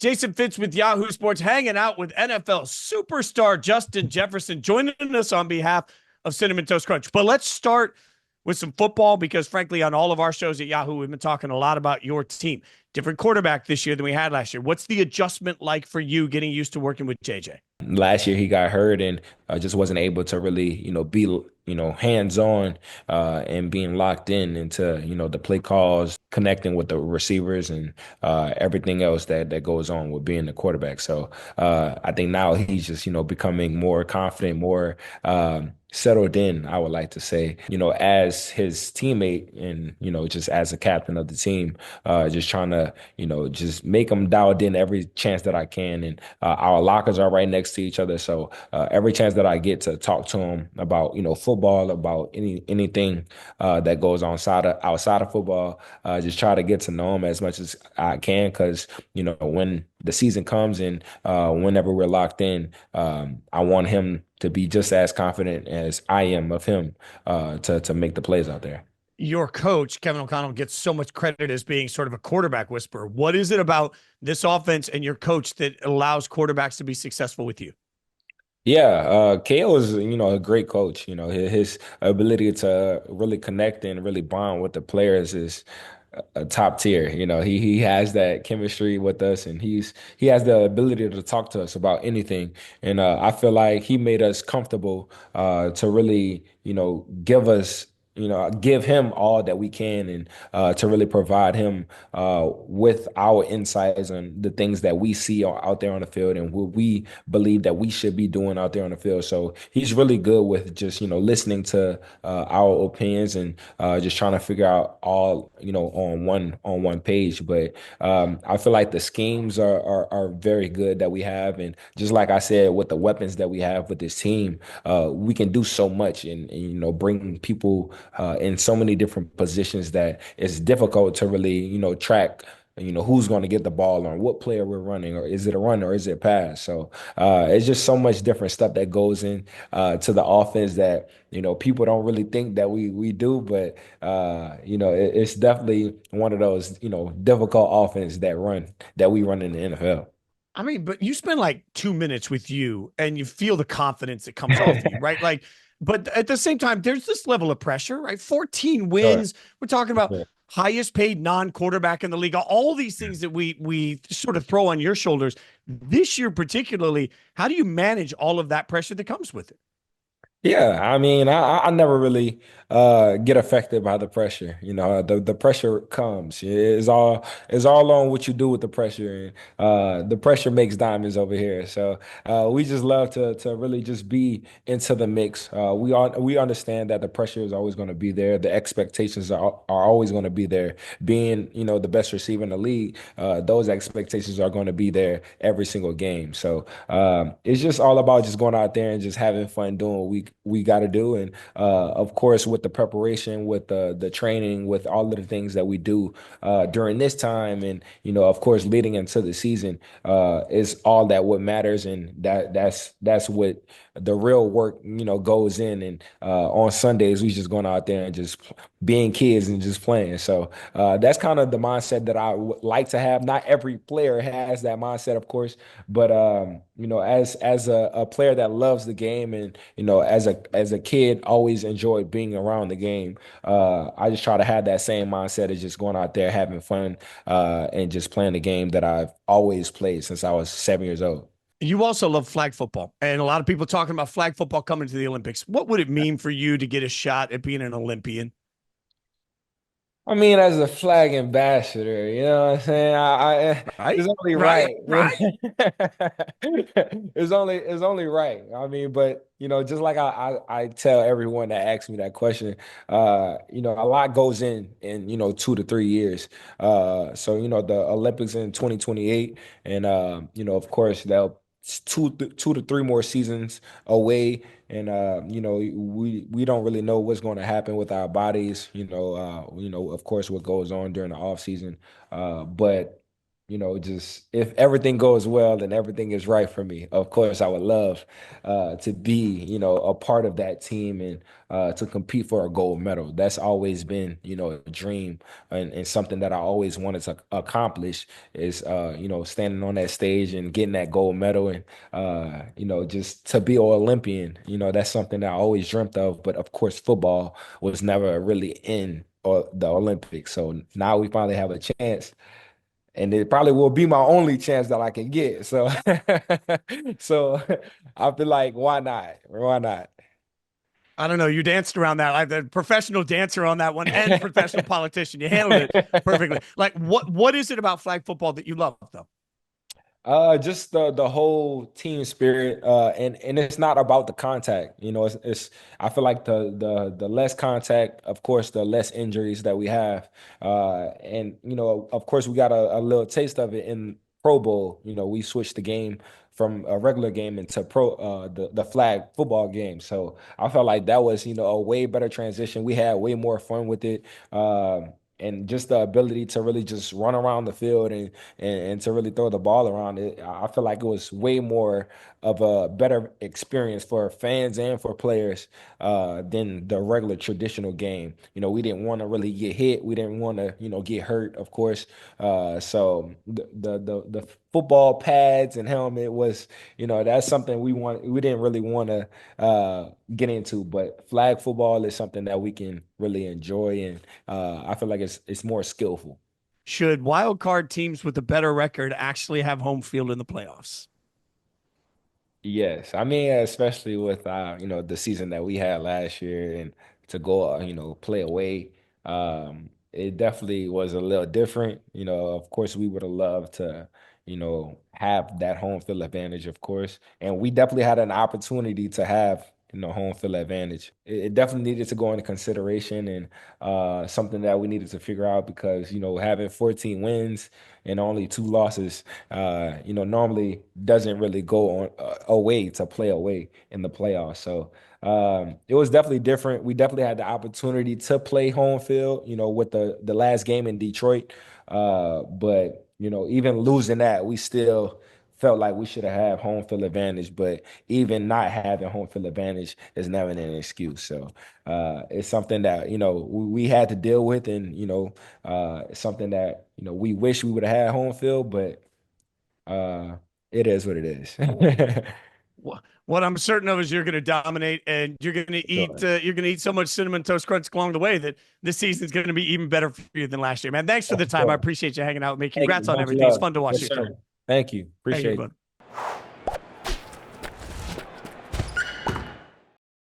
Jason Fitz with Yahoo Sports, hanging out with NFL superstar Justin Jefferson, joining us on behalf of Cinnamon Toast Crunch. But let's start with some football because, frankly, on all of our shows at Yahoo, we've been talking a lot about your team. Different quarterback this year than we had last year. What's the adjustment like for you getting used to working with JJ? Last year he got hurt and just wasn't able to really, be, hands on and being locked in into, the play calls, connecting with the receivers and everything else that goes on with being the quarterback. So I think now he's just, becoming more confident, more settled in, I would like to say, as his teammate and, just as a captain of the team, just trying to, just make him dialed in every chance that I can. And our lockers are right next to each other. So every chance that I get to talk to him about, football, about anything that goes on outside of football, just try to get to know him as much as I can. Because, when the season comes and whenever we're locked in, I want him to be just as confident as I am of him to make the plays out there. Your coach, Kevin O'Connell, gets so much credit as being sort of a quarterback whisperer. What is it about this offense and your coach that allows quarterbacks to be successful with you? Yeah, KO is, a great coach. His ability to really connect and really bond with the players is a top tier. He has that chemistry with us, and he has the ability to talk to us about anything. And I feel like he made us comfortable to really, give him all that we can, and to really provide him with our insights and the things that we see out there on the field and what we believe that we should be doing out there on the field. So he's really good with just, listening to our opinions and just trying to figure out all, on one page. But I feel like the schemes are very good that we have. And just like I said, with the weapons that we have with this team, we can do so much and bring people in so many different positions that it's difficult to really, track, who's going to get the ball on what player we're running, or is it a run or is it a pass? So it's just so much different stuff that goes in to the offense that, people don't really think that we do, but it's definitely one of those, difficult offense that we run in the NFL. I mean, but you spend like 2 minutes with you and you feel the confidence that comes off of you, right? Like, but at the same time, there's this level of pressure, right? 14 Sure. wins. We're talking about Sure. highest paid non-quarterback in the league. All these things that we sort of throw on your shoulders. This year, particularly, how do you manage all of that pressure that comes with it? Yeah, I mean, I never really get affected by the pressure. The pressure comes. It's all on what you do with the pressure. And the pressure makes diamonds over here. So we just love to really just be into the mix. We understand that the pressure is always going to be there. The expectations are always going to be there. Being, the best receiver in the league, those expectations are going to be there every single game. So it's just all about just going out there and just having fun doing what we got to do. And of course, with the preparation, with the training, with all of the things that we do during this time, and of course, leading into the season, is all that what matters, and that's what the real work goes in. And on Sundays, we just going out there and just being kids and just playing. So that's kind of the mindset that I would like to have. Not every player has that mindset, of course, but as a player that loves the game, and as a kid always enjoyed being around the game, I just try to have that same mindset of just going out there having fun and just playing the game that I've always played since I was 7 years old. You also love flag football, and a lot of people talking about flag football coming to the Olympics. What would it mean for you to get a shot at being an Olympian? I mean, as a flag ambassador, you know what I'm saying? Right, It's only right, right. right. It's only right. I mean, but just like I tell everyone that asks me that question, a lot goes in 2 to 3 years. So the Olympics in 2028, and of course, they'll two to three more seasons away. And we don't really know what's going to happen with our bodies, of course what goes on during the off season. But just if everything goes well and everything is right for me, of course, I would love to be, a part of that team and to compete for a gold medal. That's always been, a dream and something that I always wanted to accomplish is, standing on that stage and getting that gold medal and, just to be an Olympian. That's something that I always dreamt of. But of course, football was never really in the Olympics. So now we finally have a chance and it probably will be my only chance that I can get. So, so I feel like why not? Why not? I don't know. You danced around that. I'm a professional dancer on that one and professional politician. You handled it perfectly. Like, what is it about flag football that you love, though? Just the whole team spirit, and it's not about the contact. It's I feel like the less contact, of course, the less injuries that we have, and of course, we got a little taste of it in Pro Bowl. We switched the game from a regular game into the flag football game. So I felt like that was a way better transition. We had way more fun with it. And just the ability to really just run around the field and to really throw the ball around it. I feel like it was way more of a better experience for fans and for players than the regular traditional game. We didn't want to really get hit. We didn't want to, get hurt, of course. So the football pads and helmet was, that's something we didn't really want to get into, but flag football is something that we can really enjoy, and I feel like it's more skillful. Should wild card teams with a better record actually have home field in the playoffs? Yes, I mean, especially with the season that we had last year and to go, play away, it definitely was a little different. Of course, we would have loved to, have that home field advantage, of course, and we definitely had an opportunity to have, home field advantage. It definitely needed to go into consideration and something that we needed to figure out because, having 14 wins and only two losses normally doesn't really go on away to play away in the playoffs. So it was definitely different. We definitely had the opportunity to play home field, with the last game in Detroit. But even losing that, we still felt like we should have had home field advantage. But even not having home field advantage is never an excuse. So it's something that we had to deal with, and it's something that we wish we would have had home field, but uh, it is what it is. What I'm certain of is you're going to dominate, and you're going to eat. Sure. You're going to eat so much cinnamon toast crunch along the way that this season's going to be even better for you than last year, man. Thanks for the time. I Sure. appreciate you hanging out with me. Thank you. Congrats on Much everything. It's love. fun to watch Yes, you. sir. Thank you. Thank you, Appreciate it. bud.